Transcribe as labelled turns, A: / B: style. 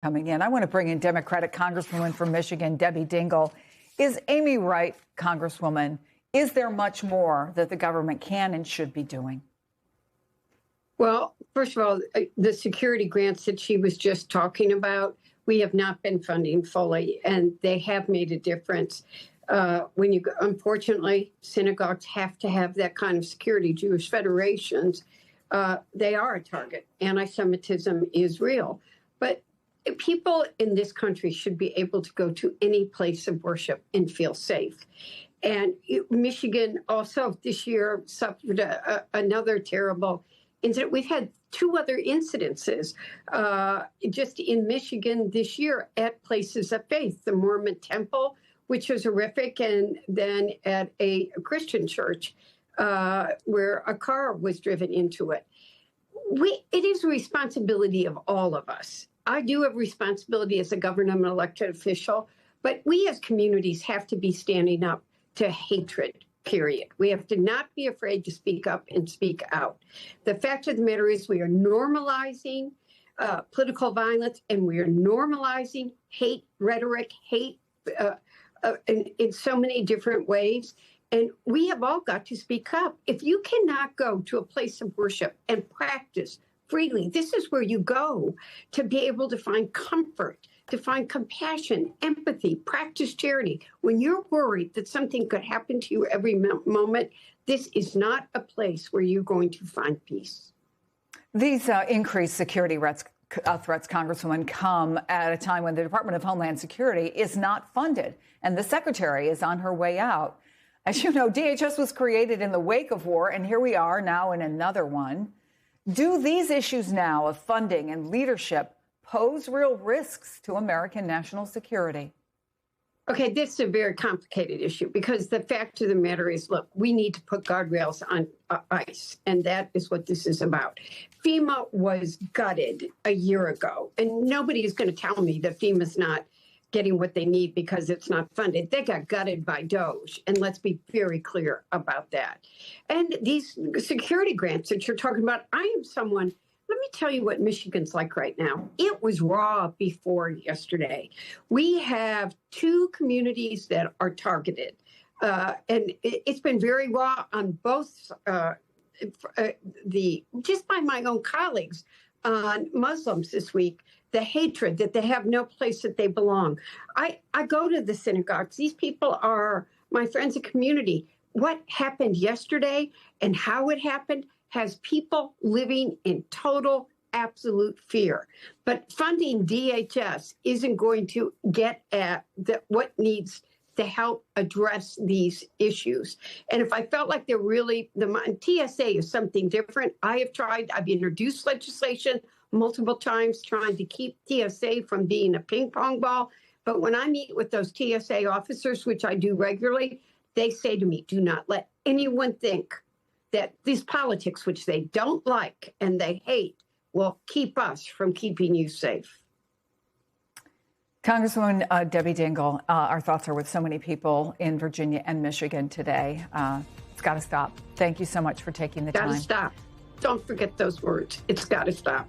A: Coming in, I want to bring in Democratic Congresswoman from Michigan, Debbie Dingell. Is Amy right, Congresswoman? Is there much more that the government can and should be doing?
B: Well, first of all, the security grants that she was just talking about, we have not been funding fully, and they have made a difference. Unfortunately, synagogues have to have that kind of security. Jewish federations, they are a target. Anti-Semitism is real. But people in this country should be able to go to any place of worship and feel safe. And Michigan also this year suffered another terrible incident. We've had two other incidences just in Michigan this year at places of faith, the Mormon Temple, which was horrific, and then at a Christian church where a car was driven into it. It is a responsibility of all of us. I do have responsibility as a government elected official, but we as communities have to be standing up to hatred, period. We have to not be afraid to speak up and speak out. The fact of the matter is we are normalizing political violence, and we are normalizing hate rhetoric, hate in so many different ways. And we have all got to speak up. If you cannot go to a place of worship and practice freely, this is where you go to be able to find comfort, to find compassion, empathy, practice charity. When you're worried that something could happen to you every moment, this is not a place where you're going to find peace.
A: These increased security threats, Congresswoman, come at a time when the Department of Homeland Security is not funded and the secretary is on her way out. As you know, DHS was created in the wake of war, and here we are now in another one. Do these issues now of funding and leadership pose real risks to American national security?
B: Okay, this is a very complicated issue because the fact of the matter is, look, we need to put guardrails on ICE, and that is what this is about. FEMA was gutted a year ago, and nobody is going to tell me that FEMA's not getting what they need because it's not funded. They got gutted by DOJ, and let's be very clear about that. And these security grants that you're talking about, I am someone, let me tell you what Michigan's like right now. It was raw before yesterday. We have two communities that are targeted, and it's been very raw on both just by my own colleagues on Muslims this week, the hatred that they have no place that they belong. I go to the synagogues. These people are my friends of community. What happened yesterday and how it happened has people living in total, absolute fear. But funding DHS isn't going to get at what needs to help address these issues. And if I felt like they're really, the TSA is something different. I've introduced legislation multiple times trying to keep TSA from being a ping pong ball. But when I meet with those TSA officers, which I do regularly, they say to me, do not let anyone think that these politics, which they don't like and they hate, will keep us from keeping you safe.
A: Congresswoman Debbie Dingell, our thoughts are with so many people in Virginia and Michigan today. It's got to stop. Thank you so much for taking the time.
B: Got to stop. Don't forget those words. It's got to stop.